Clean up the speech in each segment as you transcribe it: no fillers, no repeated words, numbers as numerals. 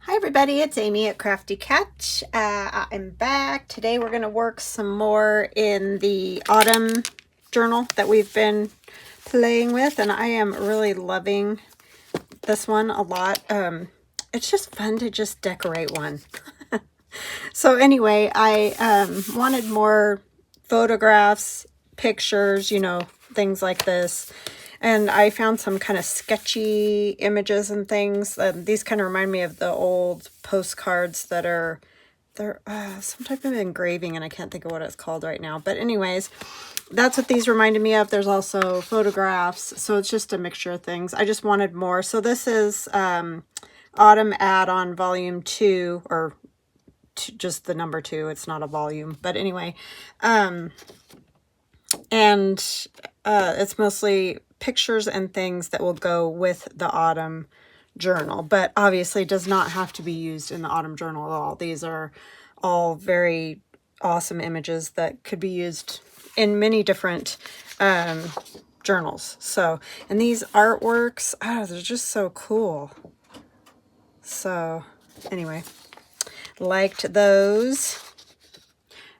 Hi everybody, it's Amy at Crafty Cat. I'm back. Today we're going to work some more in the autumn journal that we've been playing with, and I am really loving this one a lot. It's just fun to just decorate one. So anyway, I wanted more photographs, pictures, things like this. And I found some kind of sketchy images and things. These kind of remind me of the old postcards that they're some type of engraving, and I can't think of what it's called right now. But anyways, that's what these reminded me of. There's also photographs, so it's just a mixture of things. I just wanted more. So this is Autumn Add-on Volume 2, or just the number 2. It's not a volume, but anyway, and it's mostly pictures and things that will go with the autumn journal, but obviously does not have to be used in the autumn journal at all. These are all very awesome images that could be used in many different journals. So, and these artworks, they're just so cool. So anyway, liked those.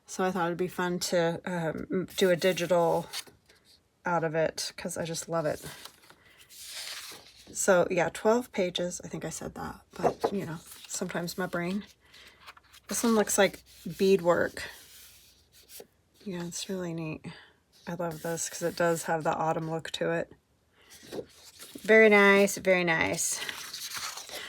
So I thought it'd be fun to do a digital out of it because I just love it. So yeah, 12 pages. I think I said that, but sometimes my brain. This one looks like beadwork. Yeah, it's really neat. I love this because it does have the autumn look to it. Very nice, very nice.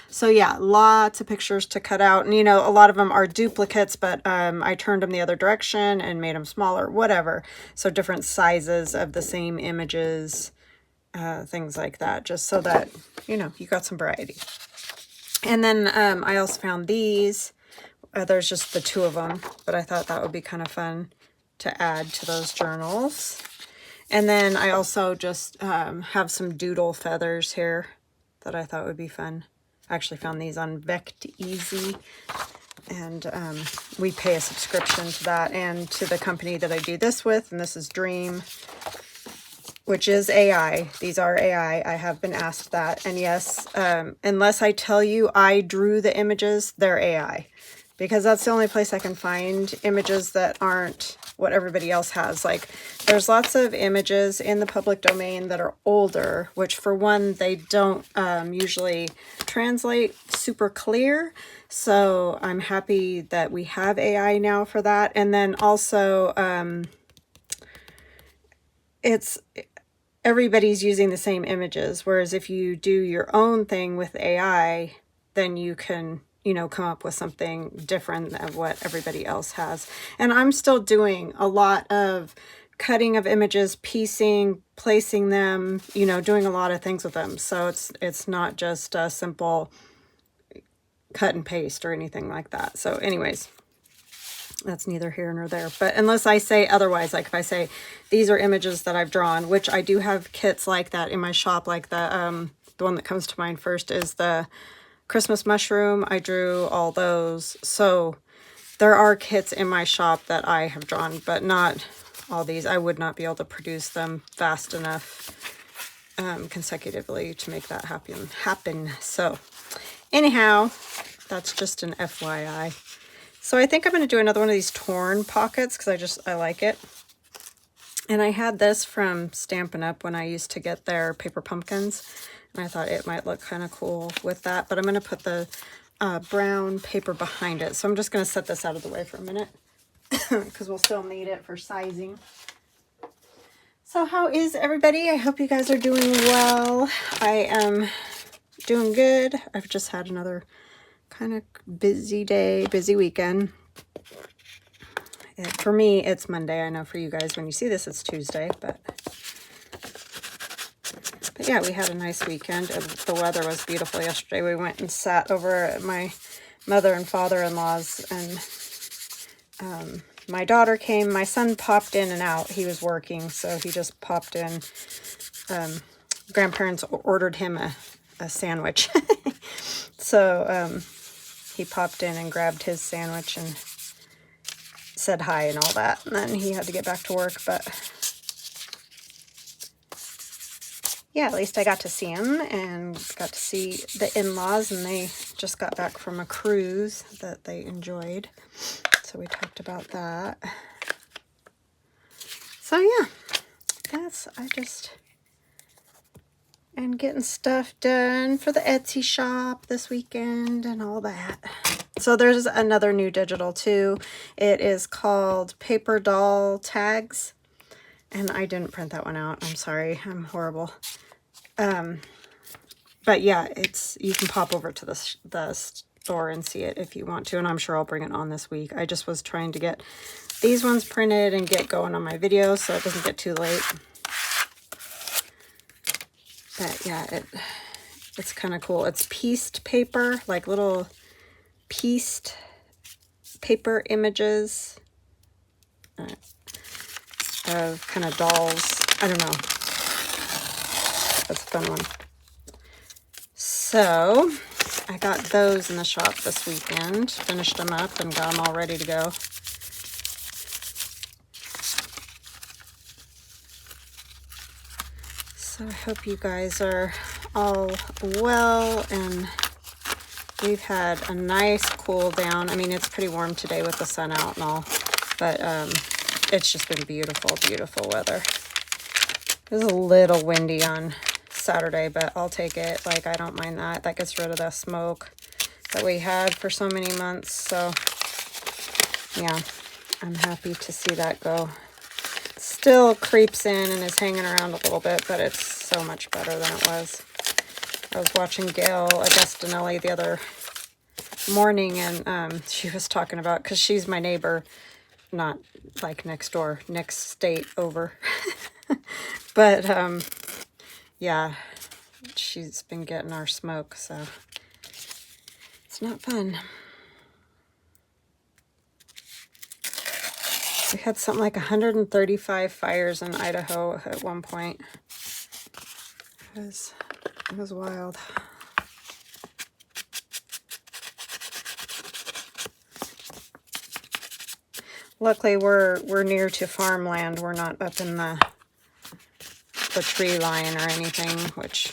So yeah, lots of pictures to cut out. And a lot of them are duplicates, but I turned them the other direction and made them smaller, whatever. So different sizes of the same images, things like that, just so that, you got some variety. And then I also found these. There's just the 2 of them, but I thought that would be kind of fun to add to those journals. And then I also just have some doodle feathers here that I thought would be fun. I actually found these on Vect Easy, and we pay a subscription to that and to the company that I do this with, and this is Dream, which is AI. These are AI. I have been asked that, and yes, unless I tell you I drew the images, they're AI, because that's the only place I can find images that aren't what everybody else has. Like, there's lots of images in the public domain that are older, which for one, they don't usually translate super clear. So I'm happy that we have AI now for that. And then also, everybody's using the same images. Whereas if you do your own thing with AI, then you can come up with something different than what everybody else has. And I'm still doing a lot of cutting of images, piecing, placing them, doing a lot of things with them. So it's not just a simple cut and paste or anything like that. So anyways, that's neither here nor there. But unless I say otherwise, like if I say these are images that I've drawn, which I do have kits like that in my shop, like the one that comes to mind first is the Christmas mushroom. I drew all those. So there are kits in my shop that I have drawn, but not all these. I would not be able to produce them fast enough consecutively to make that happen. So anyhow, that's just an FYI. So I think I'm going to do another one of these torn pockets because I like it. And I had this from Stampin' Up! When I used to get their paper pumpkins. And I thought it might look kind of cool with that. But I'm going to put the brown paper behind it. So I'm just going to set this out of the way for a minute. Because we'll still need it for sizing. So how is everybody? I hope you guys are doing well. I am doing good. I've just had another kind of busy day, busy weekend. For me, it's Monday. I know for you guys, when you see this, it's Tuesday, but yeah, we had a nice weekend. The weather was beautiful yesterday. We went and sat over at my mother and father-in-law's, and my daughter came. My son popped in and out. He was working, so he just popped in. Grandparents ordered him a sandwich. So he popped in and grabbed his sandwich and said hi and all that. And then he had to get back to work, but yeah, at least I got to see them and got to see the in-laws, and they just got back from a cruise that they enjoyed. So we talked about that. So yeah, and getting stuff done for the Etsy shop this weekend and all that. So there's another new digital too. It is called Paper Doll Tags. And I didn't print that one out. I'm sorry. I'm horrible. But yeah, you can pop over to the store and see it if you want to. And I'm sure I'll bring it on this week. I just was trying to get these ones printed and get going on my videos so it doesn't get too late. But yeah, it's kind of cool. It's pieced paper, like little pieced paper images of kind of dolls. I don't know. That's a fun one. So I got those in the shop this weekend. Finished them up and got them all ready to go. So I hope you guys are all well, and we've had a nice cool down. I mean, it's pretty warm today with the sun out and all, but it's just been beautiful, beautiful weather. It was a little windy on Saturday, but I'll take it. Like, I don't mind that. That gets rid of the smoke that we had for so many months. So yeah, I'm happy to see that go. Still creeps in and is hanging around a little bit, but it's so much better than it was. I was watching Gail Augustinelli the other morning, and she was talking about, because she's my neighbor, not like next door, next state over. But yeah, she's been getting our smoke, so it's not fun. We had something like 135 fires in Idaho at one point. It was wild. Luckily, we're near to farmland. We're not up in the tree line or anything, which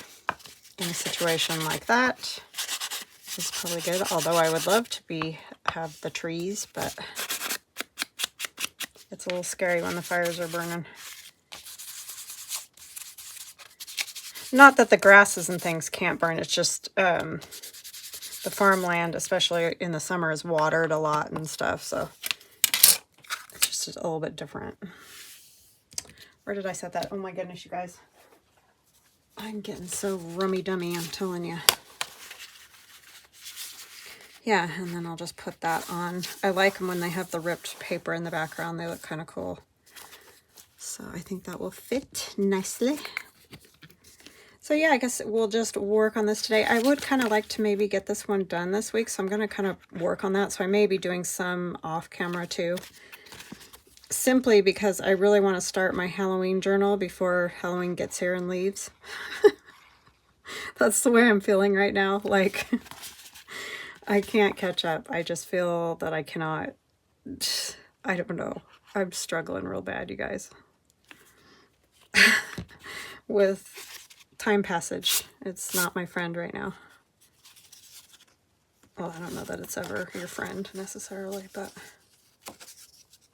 in a situation like that is probably good. Although I would love to have the trees, but it's a little scary when the fires are burning. Not that the grasses and things can't burn. It's just the farmland, especially in the summer, is watered a lot and stuff. So it's just a little bit different. Where did I set that? Oh my goodness, you guys. I'm getting so rummy-dummy, I'm telling you. Yeah, and then I'll just put that on. I like them when they have the ripped paper in the background. They look kind of cool. So I think that will fit nicely. So yeah, I guess we'll just work on this today. I would kind of like to maybe get this one done this week, so I'm going to kind of work on that. So I may be doing some off camera too. Simply because I really want to start my Halloween journal before Halloween gets here and leaves. That's the way I'm feeling right now. Like, I can't catch up. I just feel that I cannot. I don't know. I'm struggling real bad, you guys. With time passage. It's not my friend right now. Well, I don't know that it's ever your friend necessarily, but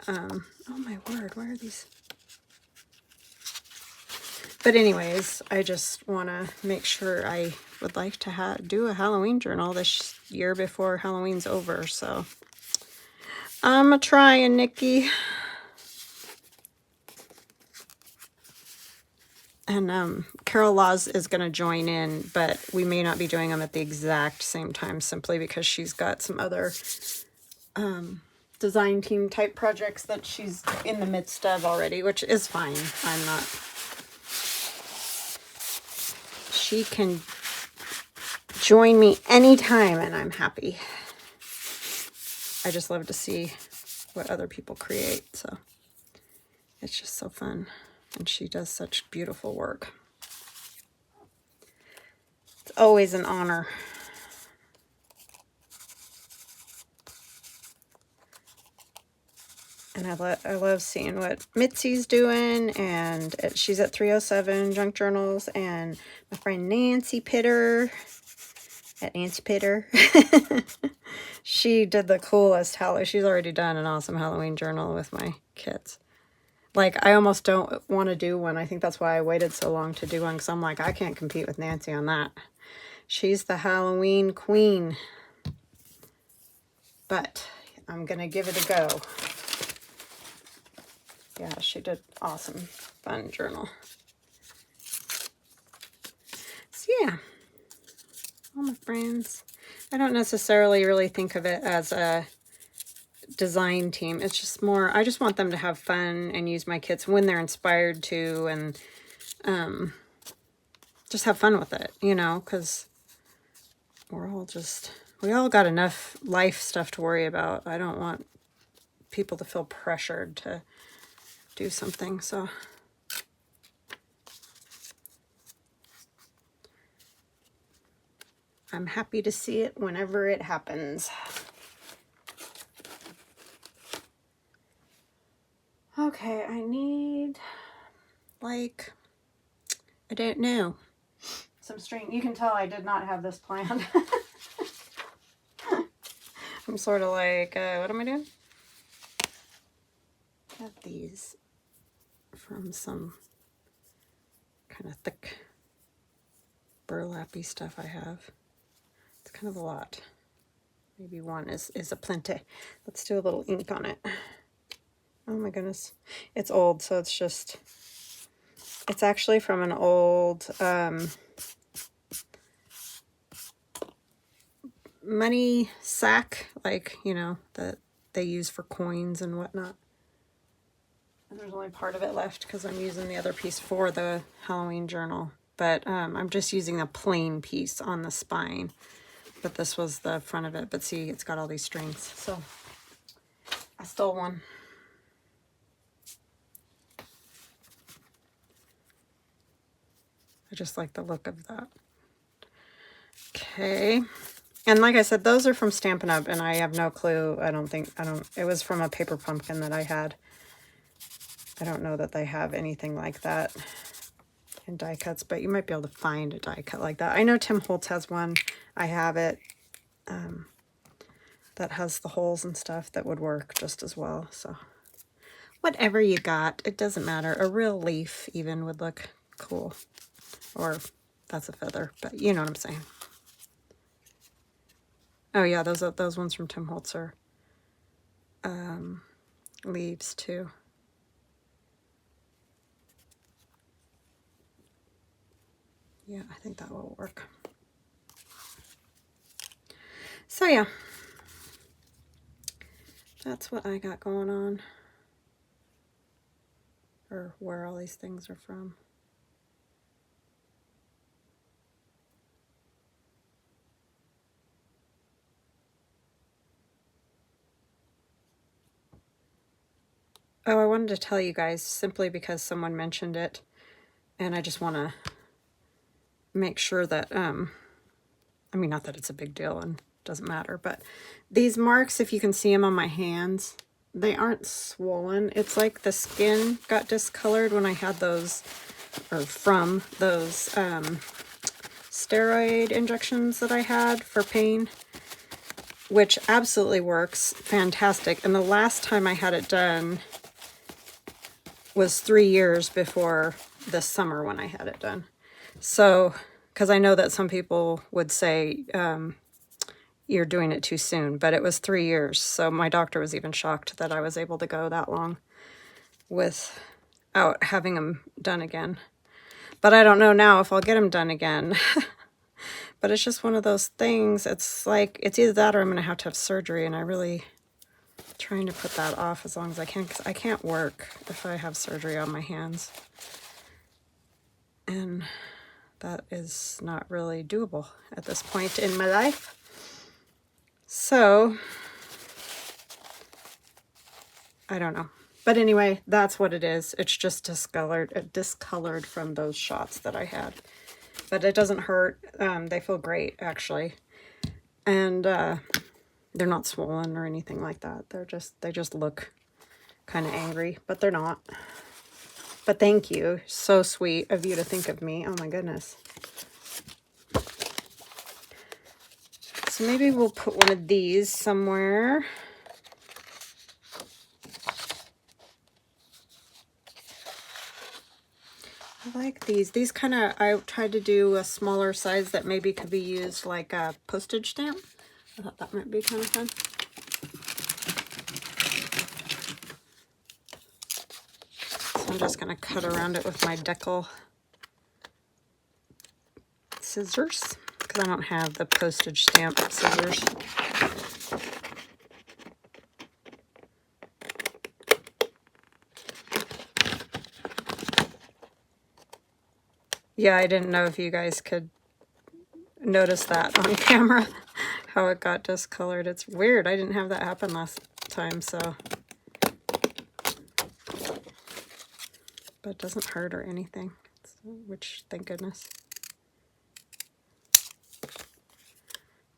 oh my word, where are these? But anyways, I just want to make sure. I would like to do a Halloween journal this year before Halloween's over, so I'm trying, Nikki. And Carol Laws is going to join in, but we may not be doing them at the exact same time, simply because she's got some other design team type projects that she's in the midst of already, which is fine. I'm not. She can join me anytime, and I'm happy. I just love to see what other people create, so it's just so fun. And she does such beautiful work. It's always an honor. And I love seeing what Mitzi's doing, and she's at 307 Junk Journals, and my friend Nancy Pitter at Nancy Pitter. She did the coolest Halloween. She's already done an awesome Halloween journal with my kids. Like, I almost don't want to do one. I think that's why I waited so long to do one, because I'm like, I can't compete with Nancy on that. She's the Halloween queen. But I'm going to give it a go. Yeah, she did awesome, fun journal. So yeah, all my friends. I don't necessarily really think of it as a design team. It's just more, I just want them to have fun and use my kits when they're inspired to, and just have fun with it, you know, because we all got enough life stuff to worry about. I don't want people to feel pressured to do something, so. I'm happy to see it whenever it happens. Okay, I need, like, I don't know, some string. You can tell I did not have this planned. I'm sort of like, what am I doing? I have these from some kind of thick burlappy stuff I have. It's kind of a lot. Maybe one is a plenty. Let's do a little ink on it. Oh my goodness. It's old, so it's just, it's actually from an old money sack, like, you know, that they use for coins and whatnot. And there's only part of it left because I'm using the other piece for the Halloween journal. But I'm just using a plain piece on the spine. But this was the front of it. But see, it's got all these strings. So I stole one. I just like the look of that. Okay. And like I said, those are from Stampin' Up! And I have no clue. It was from a paper pumpkin that I had. I don't know that they have anything like that in die cuts, but you might be able to find a die cut like that. I know Tim Holtz has one. I have it that has the holes and stuff that would work just as well. So whatever you got, it doesn't matter. A real leaf even would look cool. Or that's a feather, but you know what I'm saying. Oh yeah, those ones from Tim Holtz are leaves too. Yeah, I think that will work. So yeah, that's what I got going on, or where all these things are from. Oh, I wanted to tell you guys simply because someone mentioned it, and I just want to make sure that, I mean, not that it's a big deal and doesn't matter, but these marks, if you can see them on my hands, they aren't swollen. It's like the skin got discolored when I had those, or from those steroid injections that I had for pain, which absolutely works fantastic. And the last time I had it done was 3 years before this summer when I had it done. So, because I know that some people would say you're doing it too soon, but it was 3 years. So my doctor was even shocked that I was able to go that long without having them done again. But I don't know now if I'll get them done again. But it's just one of those things. It's like, it's either that or I'm going to have surgery, and I really trying to put that off as long as I can, because I can't work if I have surgery on my hands. And that is not really doable at this point in my life. So, I don't know. But anyway, that's what it is. It's just discolored from those shots that I had. But it doesn't hurt. They feel great, actually. And they're not swollen or anything like that. They just look kind of angry, but they're not. But thank you. So sweet of you to think of me. Oh my goodness. So maybe we'll put one of these somewhere. I like these. These kind of, I tried to do a smaller size that maybe could be used like a postage stamp. I thought that might be kind of fun. So I'm just going to cut around it with my Deco scissors because I don't have the postage stamp scissors. Yeah, I didn't know if you guys could notice that on camera, how it got discolored. It's weird. I didn't have that happen last time, so. But it doesn't hurt or anything, so, which, thank goodness.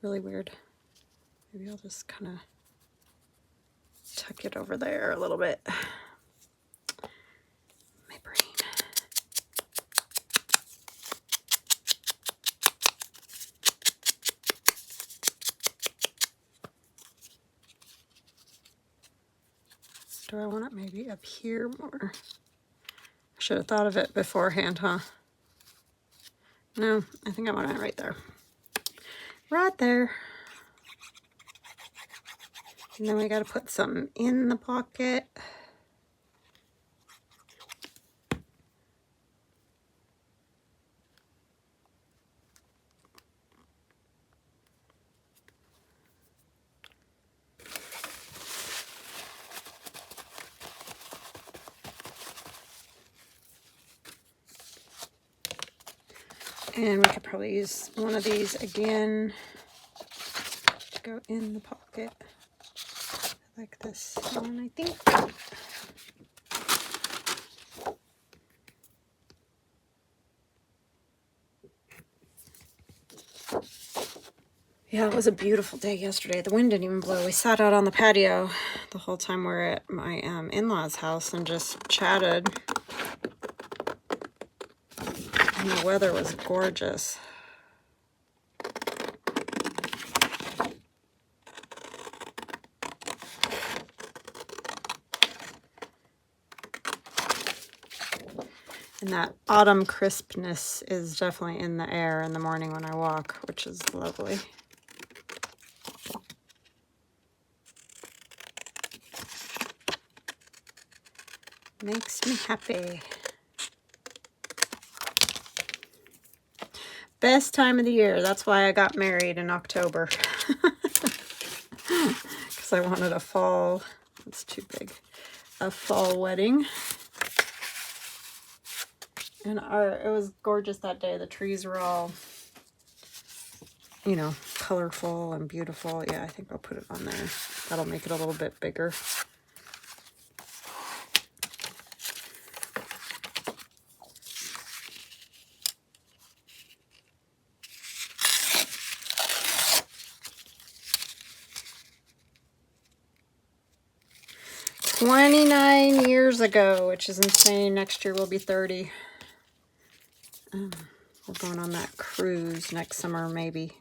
Really weird. Maybe I'll just kind of tuck it over there a little bit. My brain. Do I want it maybe up here more? I should have thought of it beforehand, huh? No, I think I want it right there. Right there. And then we got to put something in the pocket. And we could probably use one of these again to go in the pocket. I like this one, I think. Yeah, it was a beautiful day yesterday. The wind didn't even blow. We sat out on the patio the whole time we were at my in-laws' house and just chatted. And the weather was gorgeous. And that autumn crispness is definitely in the air in the morning when I walk, which is lovely. Makes me happy. Best time of the year. That's why I got married in October. Because I wanted a fall, it's too big, a fall wedding. And it was gorgeous that day. The trees were all, you know, colorful and beautiful. Yeah, I think I'll put it on there. That'll make it a little bit bigger. $29 ago, which is insane. Next year will be 30. We're going on that cruise next summer, maybe.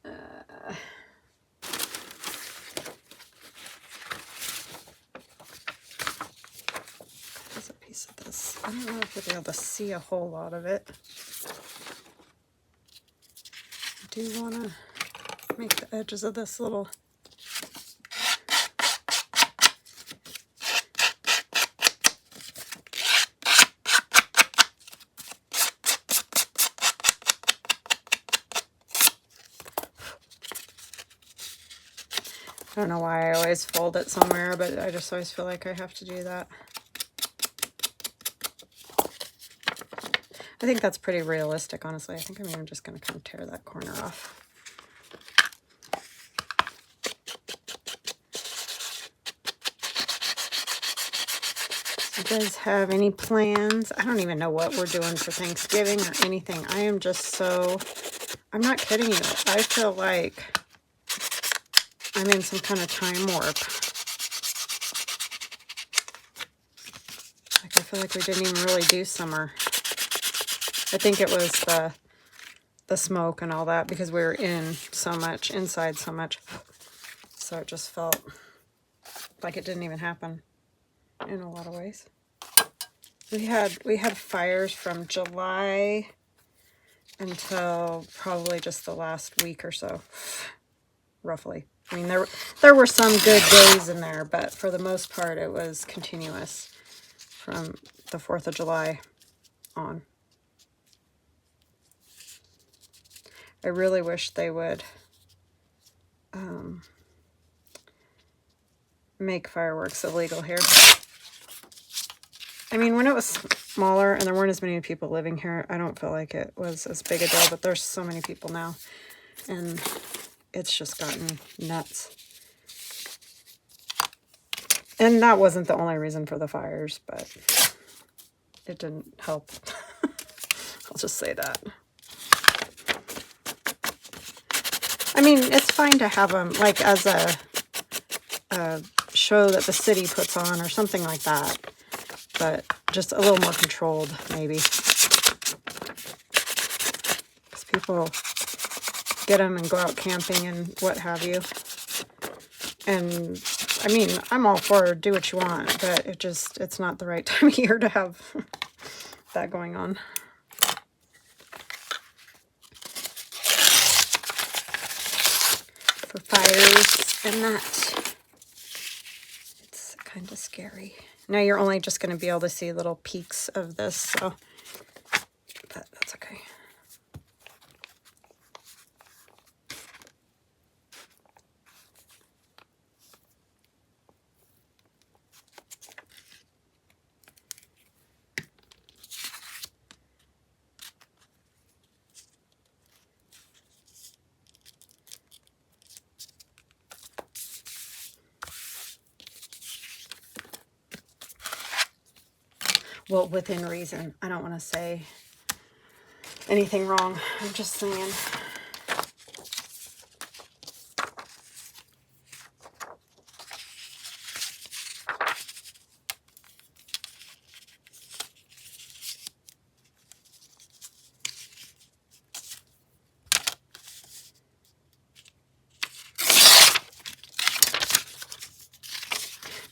There's a piece of this. I don't know if you'll be able to see a whole lot of it. I do want to make the edges of this little. I don't know why I always fold it somewhere, but I just always feel like I have to do that. I think that's pretty realistic, honestly. I think I'm even just going to kind of tear that corner off. You guys have any plans? I don't even know what we're doing for Thanksgiving or anything. I am just so, I'm not kidding you. I feel like I'm in some kind of time warp. feel like we didn't even really do summer. I think it was the smoke and all that, because we were in so much, inside so much. So it just felt like it didn't even happen in a lot of ways. We had fires from July until probably just the last week or so, roughly. I mean, there were some good days in there, but for the most part, it was continuous from the 4th of July on. I really wish they would make fireworks illegal here. I mean, when it was smaller and there weren't as many people living here, I don't feel like it was as big a deal, but there's so many people now, and it's just gotten nuts. And that wasn't the only reason for the fires, but it didn't help. I'll just say that. I mean, it's fine to have them, like, as a show that the city puts on or something like that, but just a little more controlled, maybe. Because people get them and go out camping and what have you. And, I mean, I'm all for do what you want, but it's not the right time of year to have that going on. For fires and that. It's kind of scary. Now you're only just going to be able to see little peaks of this, so that's okay. Well, within reason. I don't want to say anything wrong. I'm just saying.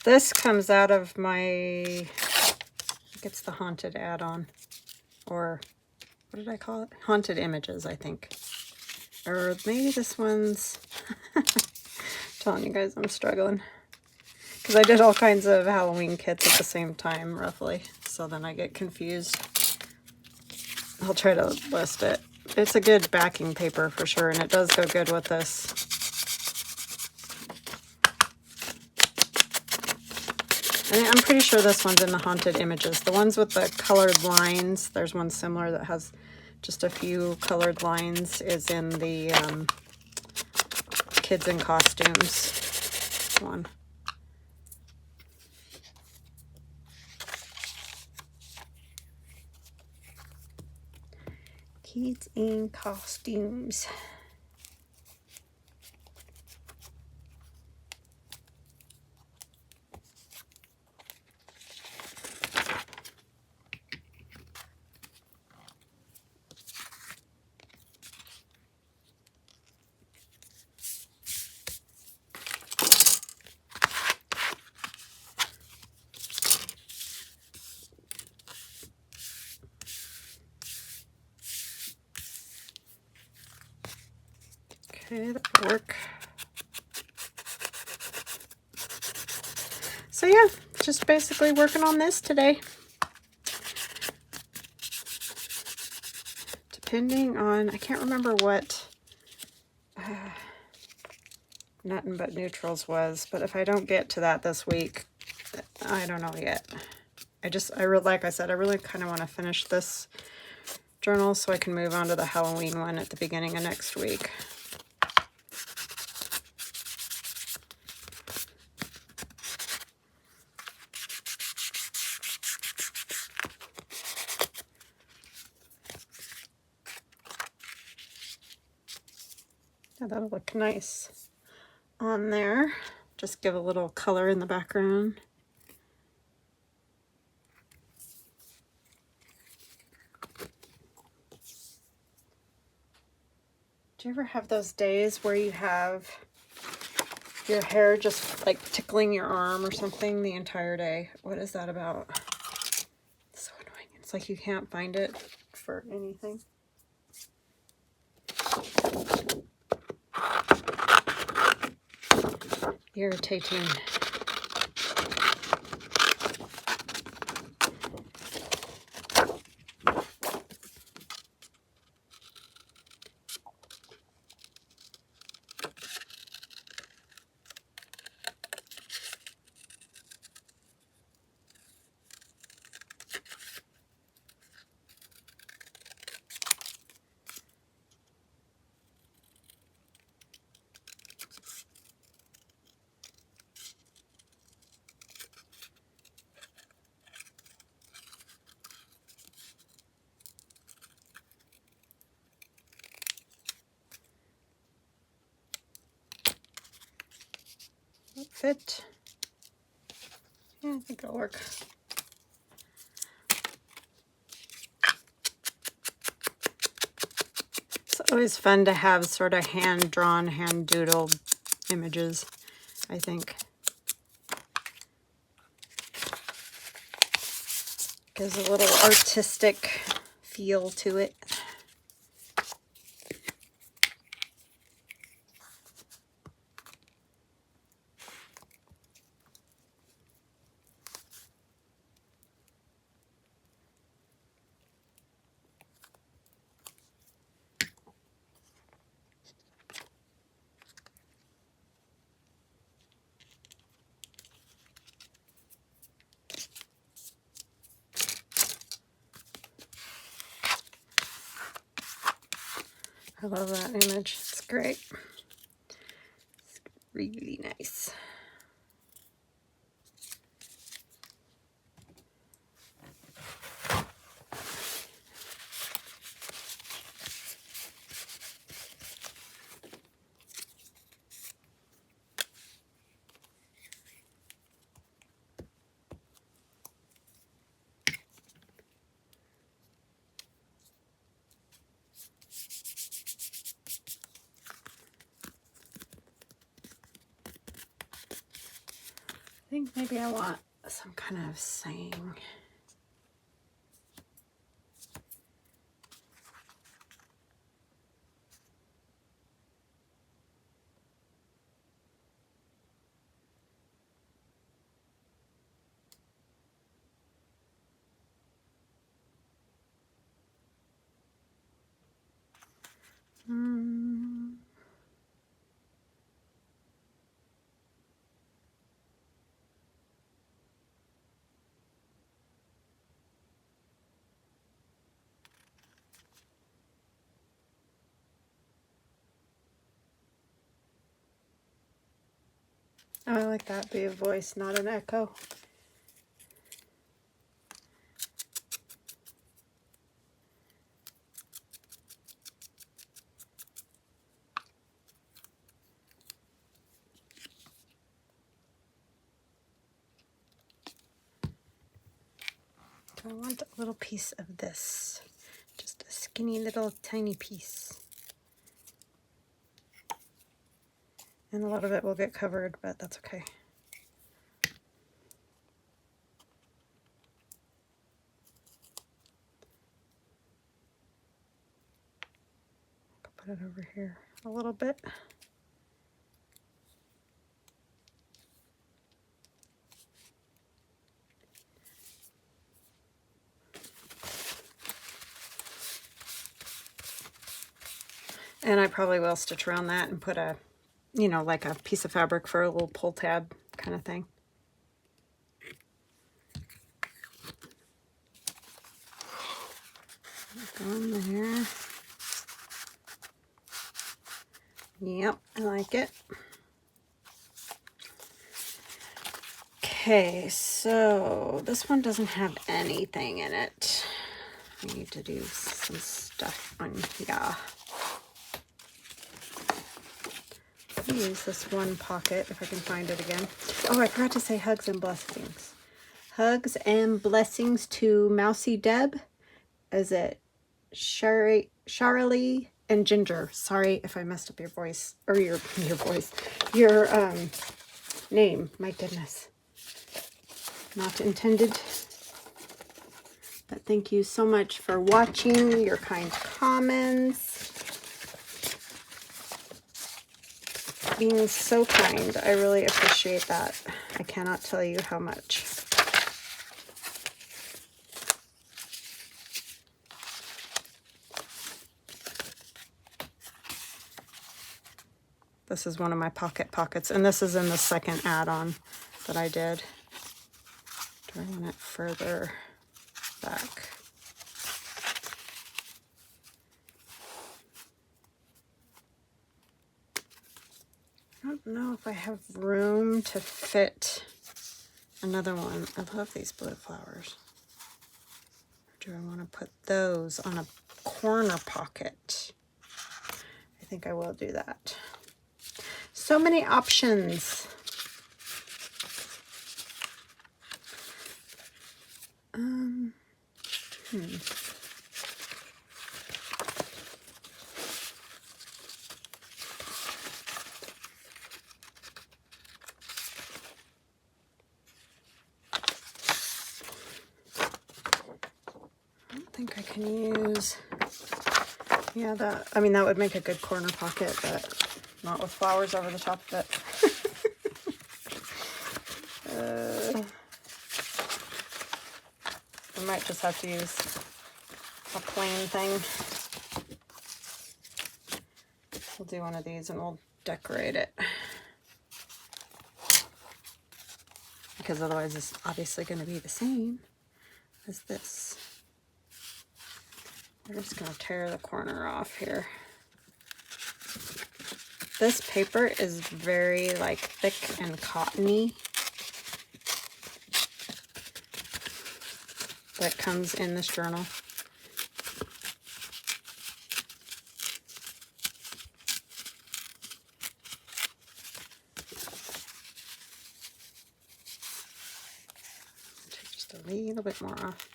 This comes out of my... It's the haunted add-on, or what did I call it? Haunted images, I think. Or maybe this one's... telling you guys I'm struggling. Because I did all kinds of Halloween kits at the same time, roughly. So then I get confused. I'll try to list it. It's a good backing paper for sure, and it does go good with this. I'm pretty sure this one's in the haunted images. The ones with the colored lines, there's one similar that has just a few colored lines, is in the kids in costumes one. Kids in costumes. Okay, that'll work. So yeah, just basically working on this today. Depending on, I can't remember what Nothing But Neutrals was, but if I don't get to that this week, I don't know yet. Like I said, I really kind of want to finish this journal so I can move on to the Halloween one at the beginning of next week. Yeah, that'll look nice on there. Just give a little color in the background. Do you ever have those days where you have your hair just like tickling your arm or something the entire day? What is that about? It's so annoying. It's like you can't find it for anything. Irritating. Fit. Yeah, I think it'll work. It's always fun to have sort of hand-drawn, hand-doodled images, I think. Gives a little artistic feel to it. I love that image. It's great. It's really nice. I think maybe I want some kind of saying. Oh, I like that. Be a voice, not an echo. So I want a little piece of this. Just a skinny little tiny piece. And a lot of it will get covered, but that's okay. Put it over here a little bit. And I probably will stitch around that and put a, you know, like a piece of fabric for a little pull tab kind of thing. Go in there. Yep, I like it. Okay, so this one doesn't have anything in it. I need to do some stuff on here. Let me use this one pocket if I can find it again. Oh, I forgot to say hugs and blessings. Hugs and blessings to Mousy Deb. Is it Shirley and Ginger. Sorry if I messed up your voice, or your voice, your name. My goodness. Not intended. But thank you so much for watching, your kind comments. Being so kind. I really appreciate that. I cannot tell you how much. This is one of my pockets, and this is in the second add-on that I did. Do I want it further back? I don't know if I have room to fit another one. I love these blue flowers. Or do I want to put those on a corner pocket? I think I will do that. So many options. I don't think I can use, yeah, that, I mean, that would make a good corner pocket, but not with flowers over the top of it. I might just have to use a plain thing. We'll do one of these and we'll decorate it. Because otherwise it's obviously going to be the same as this. We're just going to tear the corner off here. This paper is very like thick and cottony. That comes in this journal. Take just a little bit more off.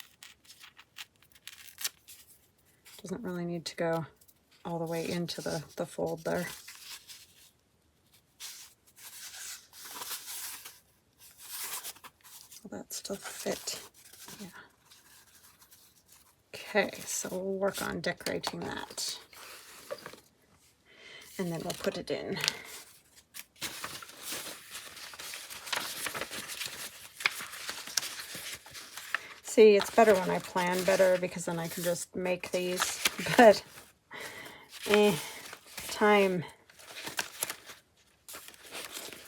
Doesn't really need to go all the way into the fold there. Will that still fit? Yeah. Okay, so we'll work on decorating that. And then we'll put it in. See, it's better when I plan better because then I can just make these. But, time,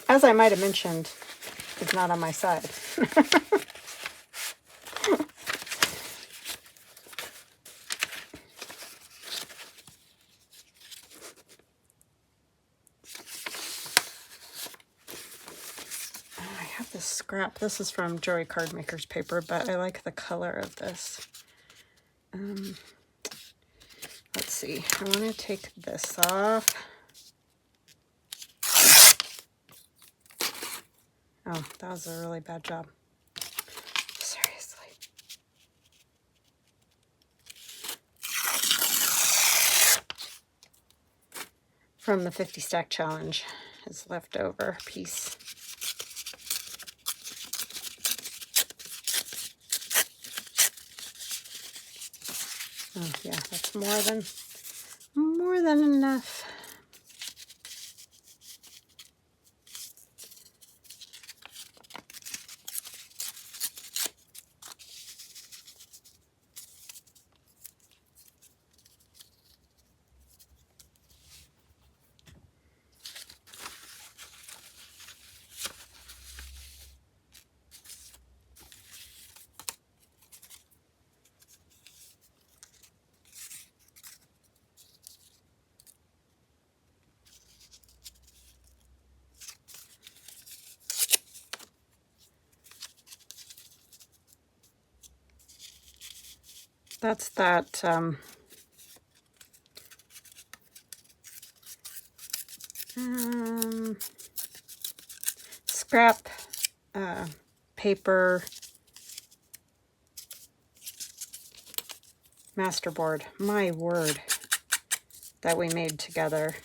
as I might have mentioned, is not on my side. Scrap. This is from Joey Cardmaker's paper, but I like the color of this. Let's see. I want to take this off. Oh, that was a really bad job. Seriously. From the 50 stack challenge, his leftover piece. Oh yeah, that's more than enough. That's that scrap paper masterboard. My word, that we made together.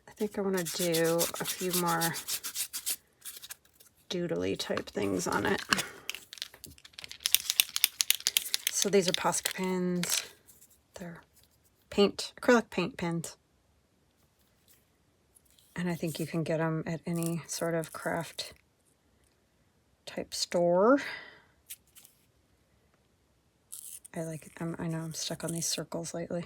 I think I want to do a few more doodly type things on it. So these are Posca pins. They're acrylic paint pins. And I think you can get them at any sort of craft type store. I like, I know I'm stuck on these circles lately.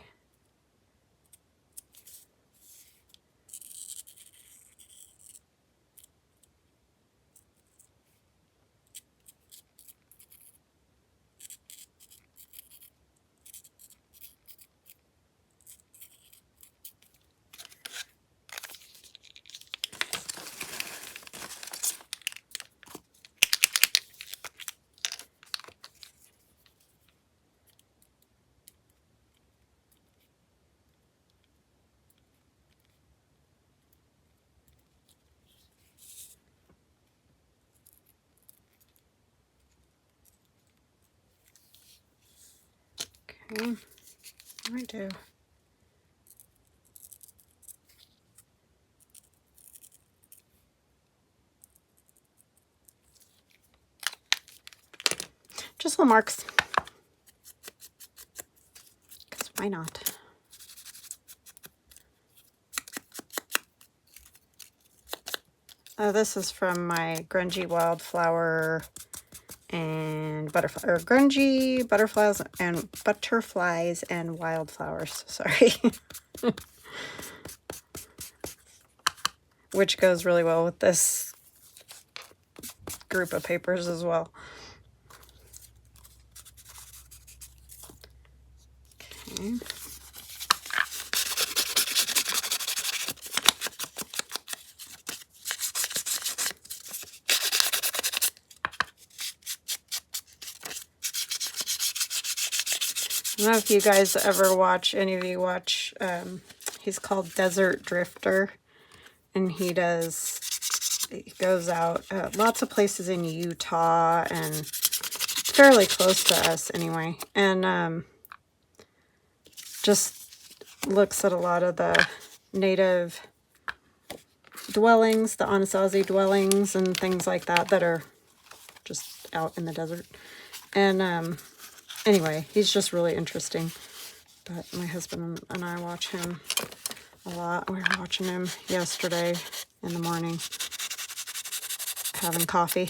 Okay, I do. Just little marks. Because why not? This is from my Grungy Wildflower and Butterfly, or Grungy Butterflies and Wildflowers. Sorry. Which goes really well with this group of papers as well. Okay. I don't know if you guys ever watch, any of you watch, he's called Desert Drifter, and he goes out lots of places in Utah and fairly close to us anyway, and just looks at a lot of the native dwellings, the Anasazi dwellings and things like that that are just out in the desert. And anyway, he's just really interesting. But my husband and I watch him a lot. We were watching him yesterday in the morning, having coffee.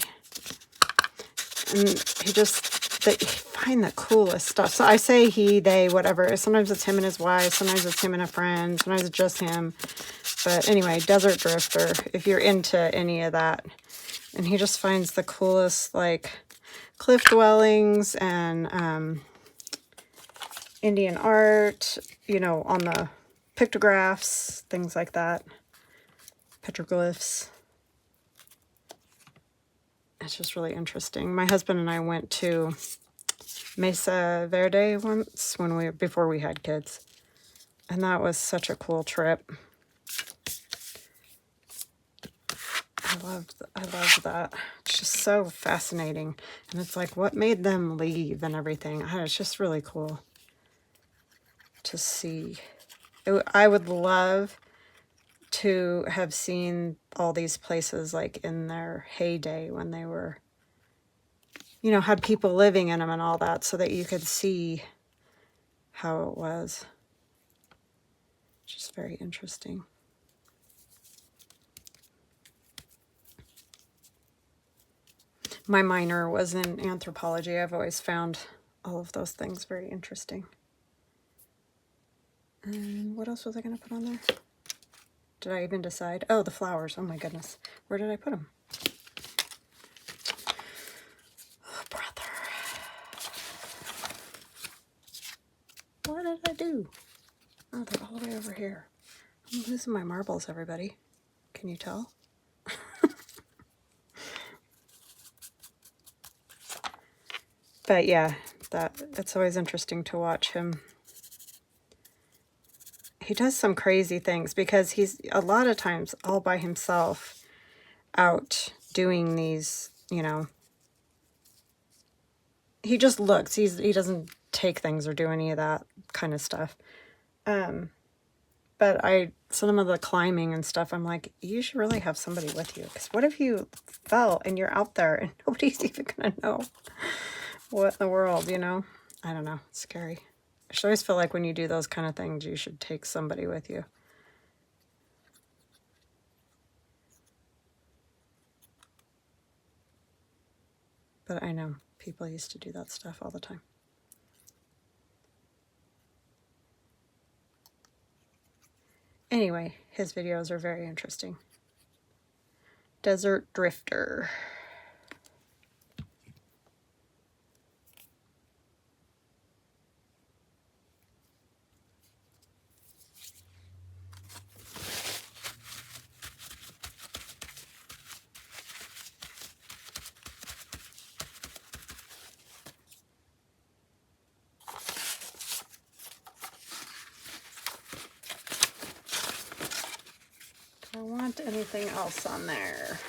And they find the coolest stuff. So I say he, they, whatever. Sometimes it's him and his wife. Sometimes it's him and a friend. Sometimes it's just him. But anyway, Desert Drifter, if you're into any of that. And he just finds the coolest, like, cliff dwellings and Indian art, you know, on the pictographs, things like that. Petroglyphs. It's just really interesting. My husband and I went to Mesa Verde once before we had kids. And that was such a cool trip. I loved that. It's just so fascinating. And it's like, what made them leave and everything. It's just really cool to see. I would love to have seen all these places like in their heyday when they were, you know, had people living in them and all that, so that you could see how it was. Just very interesting. My minor was in anthropology. I've always found all of those things very interesting. And what else was I going to put on there? Did I even decide? Oh, the flowers. Oh my goodness. Where did I put them? Oh, brother. What did I do? Oh, they're all the way over here. I'm losing my marbles, everybody. Can you tell? But yeah, it's always interesting to watch him. he does some crazy things because he's a lot of times all by himself out doing these, you know, he just looks. He doesn't take things or do any of that kind of stuff. But some of the climbing and stuff, I'm like, you should really have somebody with you. Because what if you fell and you're out there and nobody's even going to know what in the world, you know? I don't know. It's scary. I should always feel like when you do those kind of things, you should take somebody with you. But I know people used to do that stuff all the time. Anyway, his videos are very interesting. Desert Drifter. Do I want anything else on there?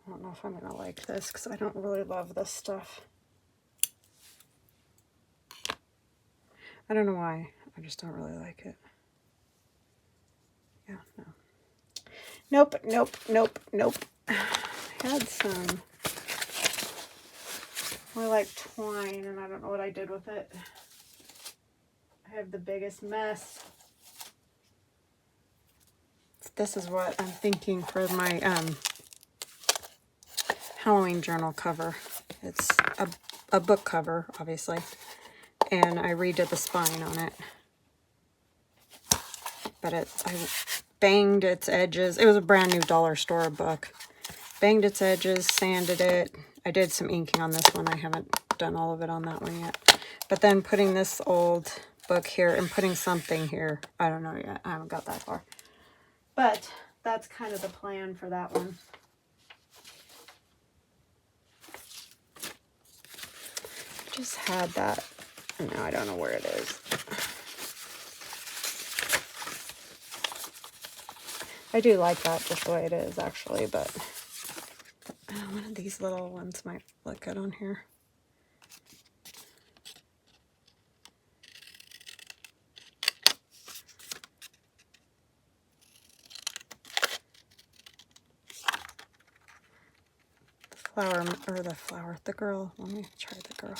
I don't know if I'm going to like this because I don't really love this stuff. I don't know why. I just don't really like it. Yeah, no. Nope, nope, nope, nope. I had some more like twine and I don't know what I did with it. I have the biggest mess. This is what I'm thinking for my Halloween journal cover. It's a book cover, obviously, and I redid the spine on it. But I banged its edges. It was a brand new dollar store book. Banged its edges, sanded it. I did some inking on this one. I haven't done all of it on that one yet. But then putting this old book here and putting something here. I don't know yet. I haven't got that far. But that's kind of the plan for that one. I just had that. Now I don't know where it is. I do like that just the way it is, actually, but one of these little ones might look good on here. The girl. Let me try the girl.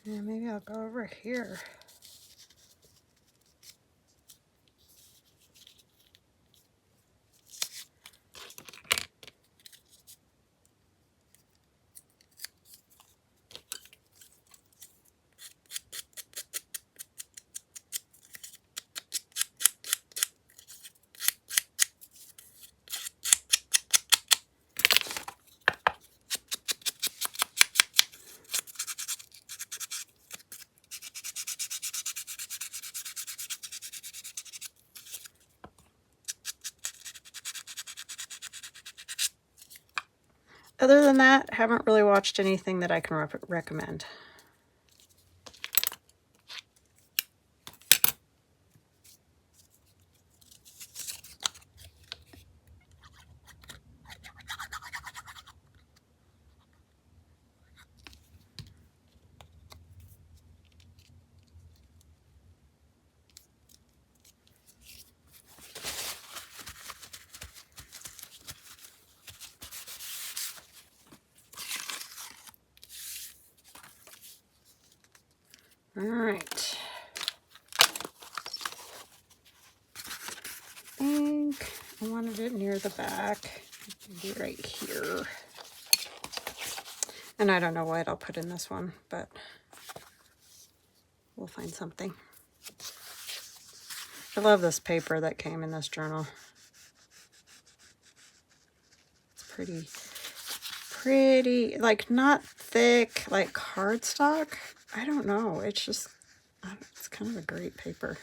Yeah, maybe I'll go over here. Other than that, haven't really watched anything that I can recommend. All right. I think I wanted it near the back. Maybe right here. And I don't know what I'll put in this one, but we'll find something. I love this paper that came in this journal. It's pretty, like not thick, like cardstock. I don't know. It's just, it's kind of a great paper.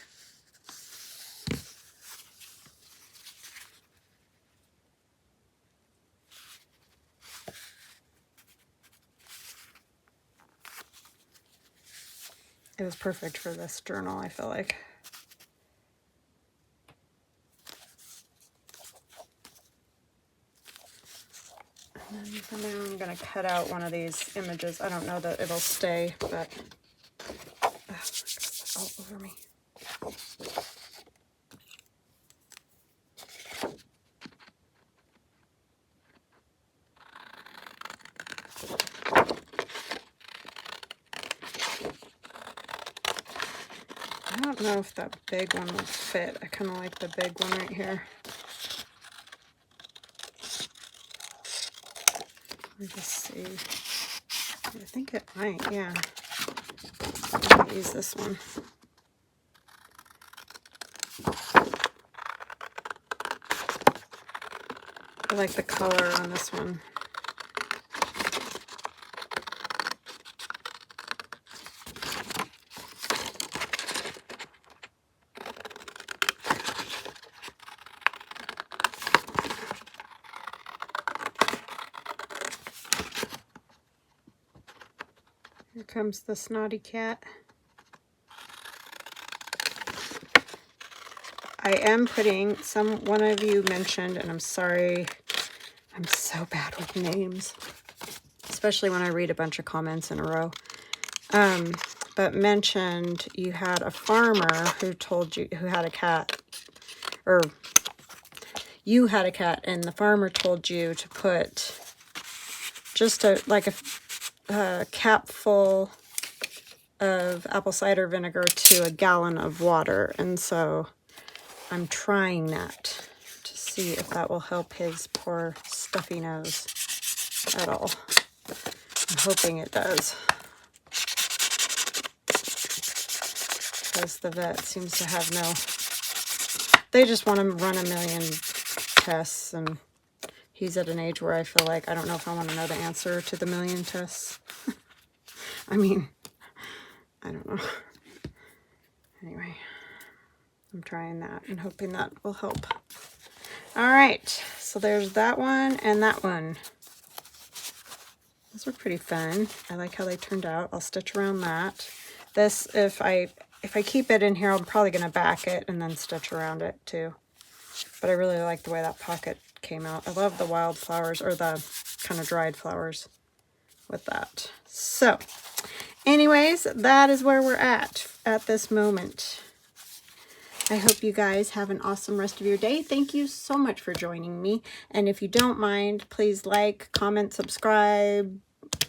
It was perfect for this journal, I feel like. And then for now, I'm going to cut out one of these images. I don't know that it'll stay, but it's all over me. I don't know if that big one would fit. I kind of like the big one right here. Let me just see. I think it might, yeah. I might use this one. I like the color on this one. Here comes the snotty cat. I am putting one of you mentioned, and I'm sorry, I'm so bad with names, especially when I read a bunch of comments in a row. But mentioned you had a farmer who told you, who had a cat, or you had a cat, and the farmer told you to put just like a cap full of apple cider vinegar to a gallon of water. And so I'm trying that to see if that will help his poor stuffy nose at all. I'm hoping it does, because the vet seems to have they just want to run a million tests, and he's at an age where I feel like I don't know if I want to know the answer to the million tests. I mean, I don't know. Anyway, I'm trying that and hoping that will help. All right, so there's that one and that one. Those are pretty fun. I like how they turned out. I'll stitch around that. This, if I keep it in here, I'm probably going to back it and then stitch around it too. But I really like the way that pocket came out. I love the wildflowers, or the kind of dried flowers with that. So anyways, that is where we're at this moment. I hope you guys have an awesome rest of your day. Thank you so much for joining me. And if you don't mind, please like, comment, subscribe,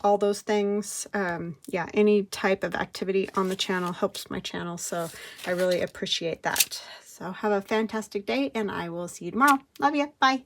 all those things. Yeah, any type of activity on the channel helps my channel, so I really appreciate that. So have a fantastic day, and I will see you tomorrow. Love you. Bye.